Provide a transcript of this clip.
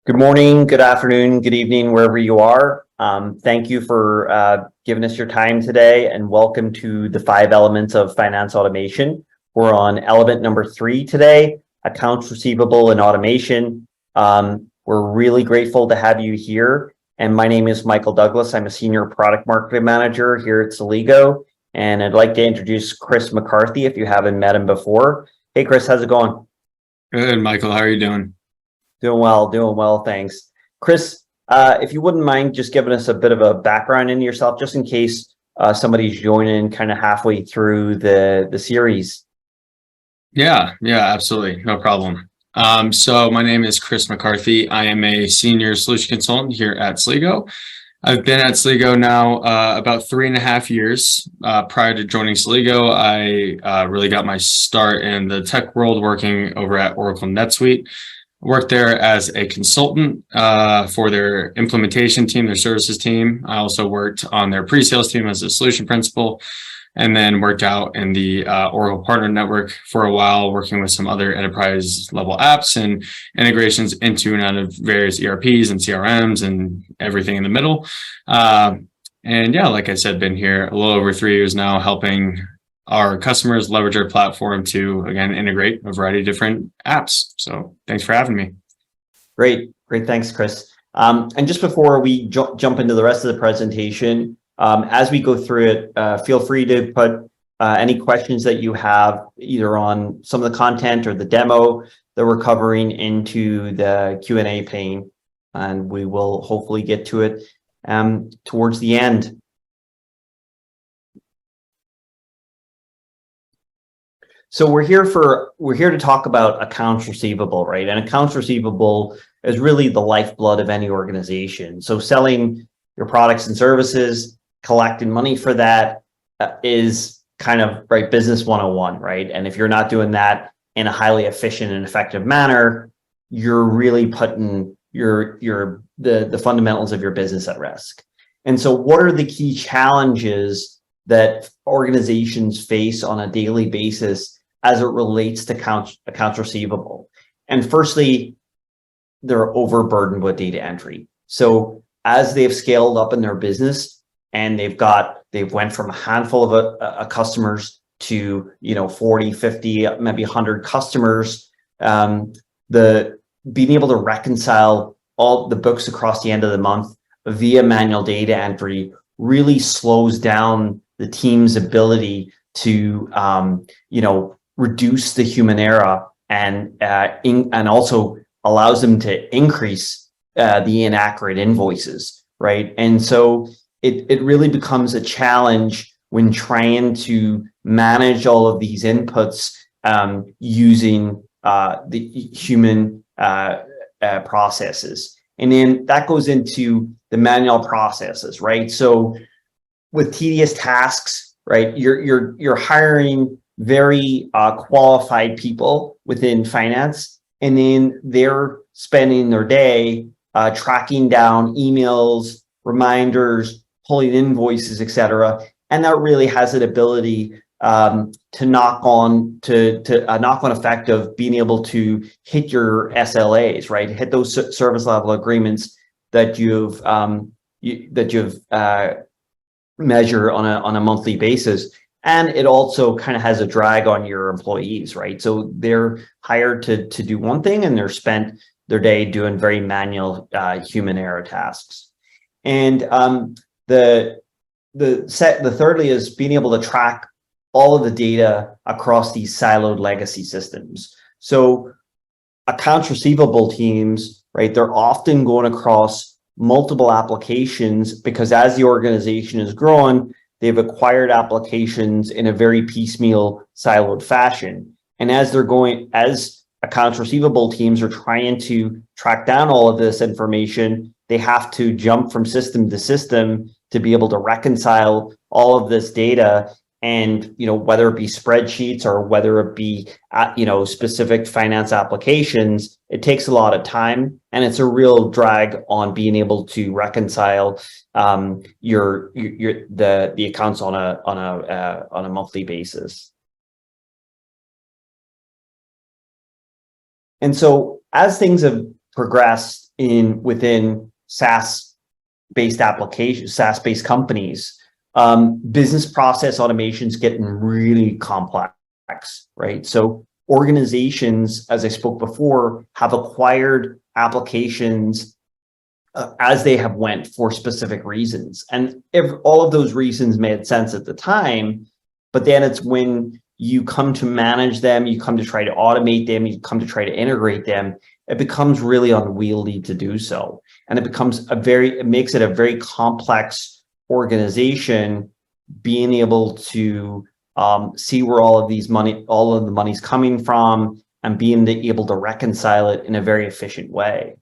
Good morning, good afternoon, good evening, wherever you are. Thank you for giving us your time today, and welcome to the 5 elements of finance automation. We're on element number 3 today, accounts receivable and automation. We're really grateful to have you here. And my name is Michael Douglas. I'm a senior product marketing manager here at Celigo. And I'd like to introduce Chris McCarthy if you haven't met him before. Hey, Chris, how's it going? Good, Michael. How are you doing? Doing well, thanks. Chris, if you wouldn't mind just giving us a bit of a background into yourself, just in case somebody's joining kind of halfway through the series. Yeah, absolutely. No problem. So my name is Chris McCarthy. I am a senior solution consultant here at Celigo. I've been at Celigo now about 3.5 years. Prior to joining Celigo, I really got my start in the tech world working over at Oracle NetSuite. Worked there as a consultant for their implementation team, their services team. I also worked on their pre-sales team as a solution principal, and then worked out in the Oracle Partner Network for a while, working with some other enterprise level apps and integrations into and out of various ERPs and CRMs and everything in the middle. And yeah, like I said, been here a little over 3 years now, helping our customers leverage our platform to, again, integrate a variety of different apps. So thanks for having me. Great. Thanks, Chris. And just before we jump into the rest of the presentation, as we go through it, feel free to put any questions that you have either on some of the content or the demo that we're covering into the Q&A pane, and we will hopefully get to it towards the end. So we're here to talk about accounts receivable, right? And accounts receivable is really the lifeblood of any organization. So selling your products and services, collecting money for that is kind of right business 101, right? And if you're not doing that in a highly efficient and effective manner, you're really putting the fundamentals of your business at risk. And so what are the key challenges that organizations face on a daily basis as it relates to accounts receivable? And firstly, they're overburdened with data entry. So as they've scaled up in their business and they've went from a handful of customers to 40, 50, maybe 100 customers, the being able to reconcile all the books across the end of the month via manual data entry really slows down the team's ability to reduce the human error and also allows them to increase the inaccurate invoices, right? And so it really becomes a challenge when trying to manage all of these inputs using the human processes. And then that goes into the manual processes, right? So with tedious tasks, right, you're hiring very qualified people within finance, and then they're spending their day tracking down emails, reminders, pulling invoices, etc. And that really has an ability to knock on a knock-on effect of being able to hit your SLAs, right? Hit those service level agreements that you've measure on a monthly basis. And it also kind of has a drag on your employees, right? So they're hired to do one thing and they're spent their day doing very manual human error tasks. And the thirdly is being able to track all of the data across these siloed legacy systems. So accounts receivable teams, right, they're often going across multiple applications because as the organization is growing, they've acquired applications in a very piecemeal, siloed fashion. And as accounts receivable teams are trying to track down all of this information, they have to jump from system to system to be able to reconcile all of this data. And whether it be spreadsheets or whether it be specific finance applications, it takes a lot of time, and it's a real drag on being able to reconcile the accounts on a monthly basis. And so as things have progressed within SaaS-based applications, SaaS-based companies, business process automation's getting really complex, right? So organizations, as I spoke before, have acquired applications as they have went for specific reasons. And all of those reasons made sense at the time, but then it's when you come to manage them, you come to try to automate them, you come to try to integrate them, it becomes really unwieldy to do so. And it makes it a very complex organization being able to see where all of the money's coming from and being able to reconcile it in a very efficient way.